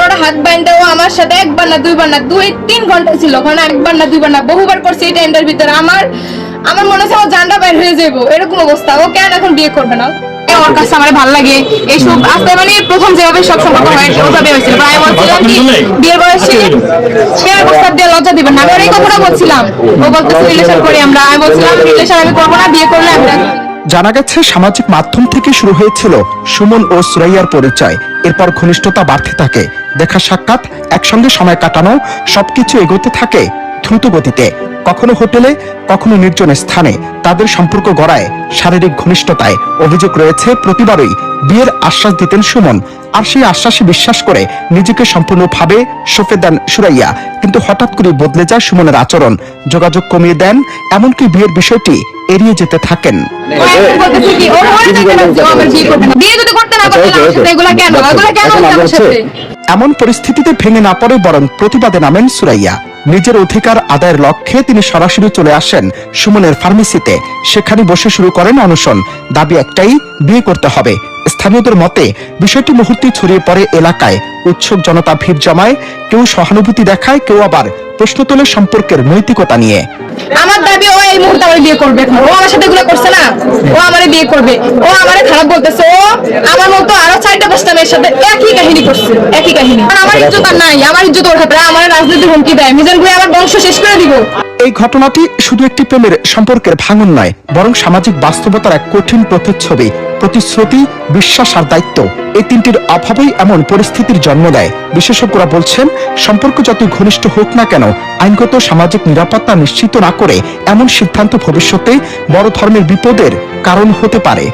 ওর হাত বাইন্ধা ও আমার সাথে একবার না দুইবার না 2-3 ঘন্টা ছিল, ওখানে একবার না দুইবার না বহুবার করছে এই টাইমটার ভিতরে। আমার মনে হচ্ছে আমার জানটা বের হয়ে যাবো, এরকম অবস্থা। ও কেন এখন বিয়ে করবে না? ওর কাছে আমার ভালো লাগে এইসব আস্তে, মানে প্রথম যেভাবে সব সম্পর্ক হয় ওইভাবে হয়েছিল। আমি বলছিলাম কি বিয়ের বয়সে সে প্রস্তাব দিয়ে লজ্জা দিবেন না, আমি ওর এই কথাটা বলছিলাম। ও বলতেছে রিলেশন করি আমরা, আমি বলছিলাম রিলেশন আমি করবো না, বিয়ে করলে আমরা। জানা গেছে সামাজিক মাধ্যম থেকে শুরু হয়েছিল সুমন ও সুরাইয়ার পরিচয়। এরপর ঘনিষ্ঠতা বাড়তে থাকে, দেখা সাক্ষাৎ, একসঙ্গে সময় কাটানো, সবকিছু এগোতে থাকে দ্রুত গতিতে। কখনো হোটেলে, কখনো নির্জন স্থানে তাদের সম্পর্ক গড়ায় শারীরিক ঘনিষ্ঠতায়। অভিযোগ রয়েছে প্রতিবারই বিয়ের আশ্বাস দিতেন সুমন, আর সেই আশ্বাসে বিশ্বাস করে নিজেকে সম্পূর্ণভাবে সঁপে দেন সুরাইয়া। কিন্তু হঠাৎ করে বদলে যায় সুমনের আচরণ, যোগাযোগ কমিয়ে দেন, এমনকি বিয়ের বিষয়টি এড়িয়ে যেতে থাকেন। এমন পরিস্থিতিতে ভেঙে না পড়ে বরং প্রতিবাদে নামেন সুরাইয়া। নিজের অধিকার আদায়ের লক্ষ্যে তিনি সরাসরি চলে আসেন সুমনের ফার্মেসিতে। সেখানে বসে শুরু করেন অনশন। দাবি একটাই, বিয়ে করতে হবে। স্থানীয়দের মতে বিষয়টি মুহূর্তেই ছড়িয়ে পড়ে এলাকায়। উৎসুক জনতা ভিড় জমায়, কেউ সহানুভূতি দেখায়, কেউ আবার প্রশ্ন তোলে সম্পর্কের নৈতিকতা নিয়ে। আমার দাবি ও এই মুহূর্তে আমার বিয়ে করবে। ও আমার সাথে এগুলো করছে না, ও আমারে বিয়ে করবে। ও আমারে খারাপ বলতেছে, ও আমার মতো আরো 4টা-5টা মেয়ের সাথে একই কাহিনী করছে, একই কাহিনী। আমার ইজ্জত আর নাই, আমার ইজ্জত ওর হাতে। আমার রাজনীতির হুমকি দেয়, নিজের ঘুরে আমার বংশ শেষ করে দিব। এই ঘটনাটি শুধু একটি প্রেমের সম্পর্কের ভাঙন নয়, বরং সামাজিক বাস্তবতার এক কঠিন প্রতিচ্ছবি। প্রতিশ্রুতি, বিশ্বাস আর দায়িত্ব, এই তিনটির অভাবেই এমন পরিস্থিতির জন্ম দেয়। বিশেষজ্ঞরা বলছেন, সম্পর্ক যত ঘনিষ্ঠ হোক না কেন, আইনগত সামাজিক নিরাপত্তা নিশ্চিত না করে এমন সিদ্ধান্ত ভবিষ্যতে বড় ধরনের বিপদের কারণ হতে পারে।